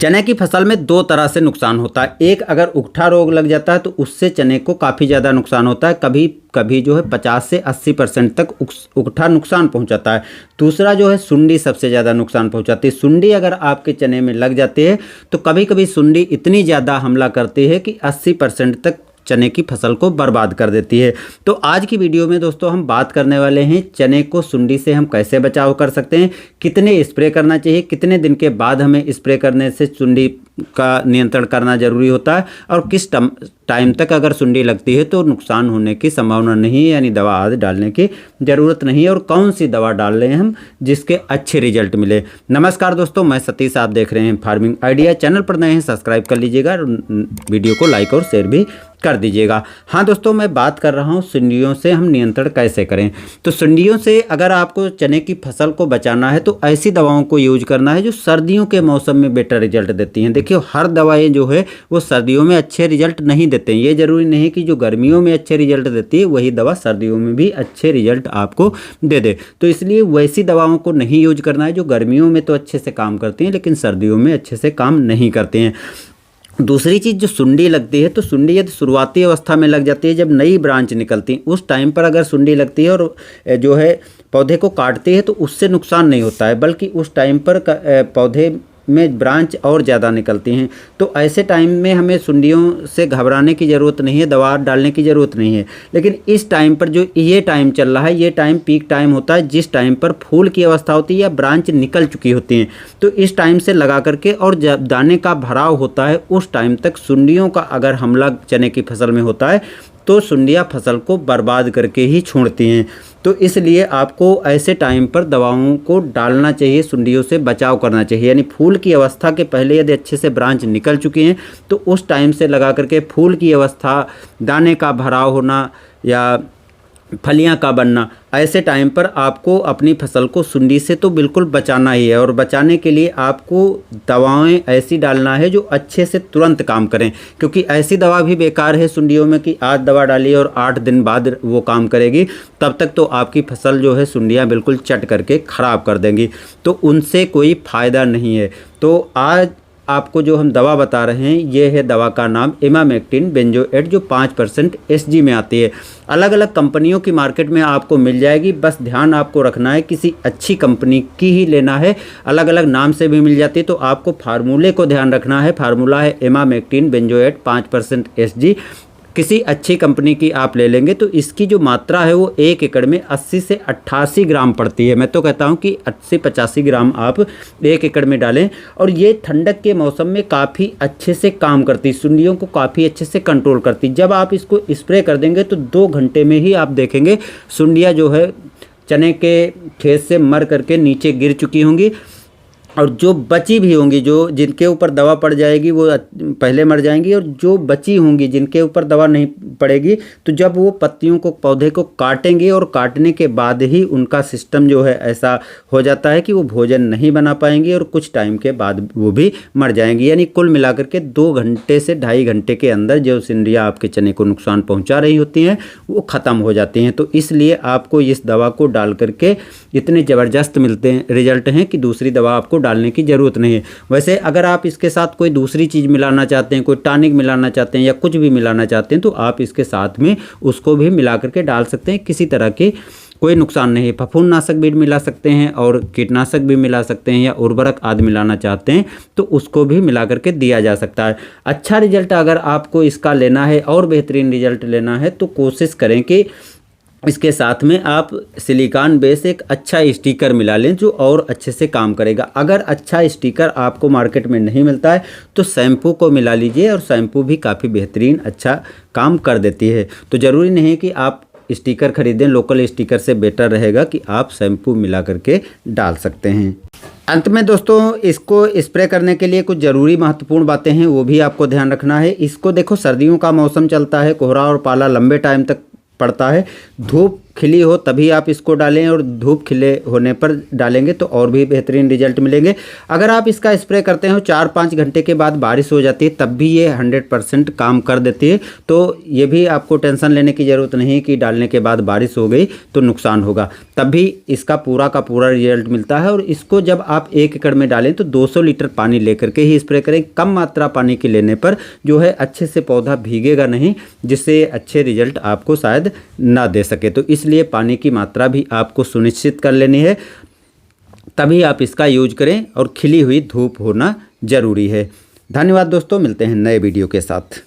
चने की फसल में दो तरह से नुकसान होता है। एक, अगर उकठा रोग लग जाता है तो उससे चने को काफ़ी ज़्यादा नुकसान होता है, कभी कभी जो है 50 से 80% तक उकठा नुकसान पहुंचाता है। दूसरा जो है सुंडी सबसे ज़्यादा नुकसान पहुंचाती है। सुंडी अगर आपके चने में लग जाती है तो कभी कभी सुंडी इतनी ज़्यादा हमला करती है कि 80% तक चने की फसल को बर्बाद कर देती है। तो आज की वीडियो में दोस्तों हम बात करने वाले हैं चने को सुंडी से हम कैसे बचाव कर सकते हैं, कितने स्प्रे करना चाहिए, कितने दिन के बाद हमें स्प्रे करने से सुंडी का नियंत्रण करना जरूरी होता है, और किस टाइम तक अगर सुंडी लगती है तो नुकसान होने की संभावना नहीं है, यानी दवा आदि डालने की ज़रूरत नहीं है, और कौन सी दवा डाल रहे हैं हम जिसके अच्छे रिजल्ट मिले। नमस्कार दोस्तों, मैं सतीश, आप देख रहे हैं फार्मिंग आइडिया। चैनल पर नए हैं सब्सक्राइब कर लीजिएगा, वीडियो को लाइक और शेयर भी कर दीजिएगा। हाँ दोस्तों, मैं बात कर रहा हूँ सुंडियों से हम नियंत्रण कैसे करें। तो सुंडियों से अगर आपको चने की फसल को बचाना है तो ऐसी दवाओं को यूज करना है जो सर्दियों के मौसम में बेटर रिजल्ट देती हैं। देखिए, हर दवाएं जो है वो सर्दियों में अच्छे रिजल्ट नहीं देते हैं। ये जरूरी नहीं है कि जो गर्मियों में अच्छे रिजल्ट देती है वही दवा सर्दियों में भी अच्छे रिजल्ट आपको दे दे। तो इसलिए वैसी दवाओं को नहीं यूज करना है जो गर्मियों में तो अच्छे से काम करती हैं लेकिन सर्दियों में अच्छे से काम नहीं करते हैं। दूसरी चीज़, जो सुंडी लगती है तो सुंडी यदि शुरुआती अवस्था में लग जाती है, जब नई ब्रांच निकलती है उस टाइम पर अगर सुंडी लगती है और जो है पौधे को काटती है तो उससे नुकसान नहीं होता है, बल्कि उस टाइम पर पौधे में ब्रांच और ज़्यादा निकलती हैं। तो ऐसे टाइम में हमें सुंडियों से घबराने की ज़रूरत नहीं है, दवा डालने की ज़रूरत नहीं है। लेकिन इस टाइम पर जो ये टाइम चल रहा है, ये टाइम पीक टाइम होता है जिस टाइम पर फूल की अवस्था होती है या ब्रांच निकल चुकी होती हैं। तो इस टाइम से लगा करके, और जब दाने का भराव होता है उस टाइम तक सुंडियों का अगर हमला चने की फसल में होता है तो सुंडियाँ फसल को बर्बाद करके ही छोड़ती हैं। तो इसलिए आपको ऐसे टाइम पर दवाओं को डालना चाहिए, सुंडियों से बचाव करना चाहिए। यानी फूल की अवस्था के पहले यदि अच्छे से ब्रांच निकल चुकी हैं तो उस टाइम से लगा करके फूल की अवस्था, दाने का भराव होना या फलियां का बनना, ऐसे टाइम पर आपको अपनी फसल को सुंडी से तो बिल्कुल बचाना ही है। और बचाने के लिए आपको दवाएं ऐसी डालना है जो अच्छे से तुरंत काम करें, क्योंकि ऐसी दवा भी बेकार है सुंडियों में कि आज दवा डाली और 8 दिन बाद वो काम करेगी, तब तक तो आपकी फसल जो है सुंडियां बिल्कुल चट करके ख़राब कर देंगी, तो उनसे कोई फ़ायदा नहीं है। तो आज आपको जो हम दवा बता रहे हैं ये है दवा का नाम इमामेक्टिन बेंजोएट, जो 5% SG में आती है। अलग अलग कंपनियों की मार्केट में आपको मिल जाएगी, बस ध्यान आपको रखना है किसी अच्छी कंपनी की ही लेना है। अलग अलग नाम से भी मिल जाती है, तो आपको फार्मूले को ध्यान रखना है। फार्मूला है इमामेक्टिन बेंजोएट 5% SG। किसी अच्छी कंपनी की आप ले लेंगे तो इसकी जो मात्रा है वो 1 एकड़ में 80 से 88 ग्राम पड़ती है। मैं तो कहता हूँ कि 80-85 ग्राम आप 1 एकड़ में डालें, और ये ठंडक के मौसम में काफ़ी अच्छे से काम करती, सुंडियों को काफ़ी अच्छे से कंट्रोल करती। जब आप इसको स्प्रे कर देंगे तो 2 घंटे में ही आप देखेंगे सुंडियाँ जो है चने के खेत से मर करके नीचे गिर चुकी होंगी, और जो बची भी होंगी, जो जिनके ऊपर दवा पड़ जाएगी वो पहले मर जाएंगी, और जो बची होंगी जिनके ऊपर दवा नहीं पड़ेगी तो जब वो पत्तियों को, पौधे को काटेंगे और काटने के बाद ही उनका सिस्टम जो है ऐसा हो जाता है कि वो भोजन नहीं बना पाएंगी और कुछ टाइम के बाद वो भी मर जाएंगी। यानी कुल मिलाकर के 2 घंटे से 2.5 घंटे के अंदर जो सुंडियाँ आपके चने को नुकसान पहुँचा रही होती हैं वो ख़त्म हो जाती हैं। तो इसलिए आपको इस दवा को डाल करके इतने ज़बरदस्त मिलते हैं रिजल्ट हैं कि दूसरी दवा आपको डालने की ज़रूरत नहीं है। वैसे अगर आप इसके साथ कोई दूसरी चीज़ मिलाना चाहते हैं, कोई टॉनिक मिलाना चाहते हैं या कुछ भी मिलाना चाहते हैं तो आप इसके साथ में उसको भी मिला करके डाल सकते हैं, किसी तरह की कोई नुकसान नहीं है। फफूंदनाशक भी मिला सकते हैं और कीटनाशक भी मिला सकते हैं, या उर्वरक आदि मिलाना चाहते हैं तो उसको भी मिला करके दिया जा सकता है। अच्छा रिजल्ट अगर आपको इसका लेना है और बेहतरीन रिजल्ट लेना है तो कोशिश करें कि इसके साथ में आप सिलिकॉन बेस एक अच्छा स्टिकर मिला लें जो और अच्छे से काम करेगा। अगर अच्छा स्टिकर आपको मार्केट में नहीं मिलता है तो शैम्पू को मिला लीजिए, और शैम्पू भी काफ़ी बेहतरीन अच्छा काम कर देती है। तो ज़रूरी नहीं है कि आप स्टिकर खरीदें, लोकल स्टिकर से बेटर रहेगा कि आप शैम्पू मिला करके डाल सकते हैं। अंत में दोस्तों, इसको स्प्रे करने के लिए कुछ ज़रूरी महत्वपूर्ण बातें हैं, वो भी आपको ध्यान रखना है। इसको देखो, सर्दियों का मौसम चलता है, कोहरा और पाला लंबे टाइम तक पड़ता है, धूप खिली हो तभी आप इसको डालें और धूप खिले होने पर डालेंगे तो और भी बेहतरीन रिजल्ट मिलेंगे। अगर आप इसका स्प्रे करते हो 4-5 घंटे के बाद बारिश हो जाती है तब भी ये 100% काम कर देती है। तो ये भी आपको टेंशन लेने की ज़रूरत नहीं कि डालने के बाद बारिश हो गई तो नुकसान होगा, तब भी इसका पूरा का पूरा रिजल्ट मिलता है। और इसको जब आप 1 एकड़ में डालें तो 200 लीटर पानी लेकर के ही स्प्रे करें। कम मात्रा पानी के लेने पर जो है अच्छे से पौधा भीगेगा नहीं, जिससे अच्छे रिजल्ट आपको शायद ना दे सके। तो इसलिए पानी की मात्रा भी आपको सुनिश्चित कर लेनी है, तभी आप इसका यूज करें और खिली हुई धूप होना ज़रूरी है। धन्यवाद दोस्तों, मिलते हैं नए वीडियो के साथ।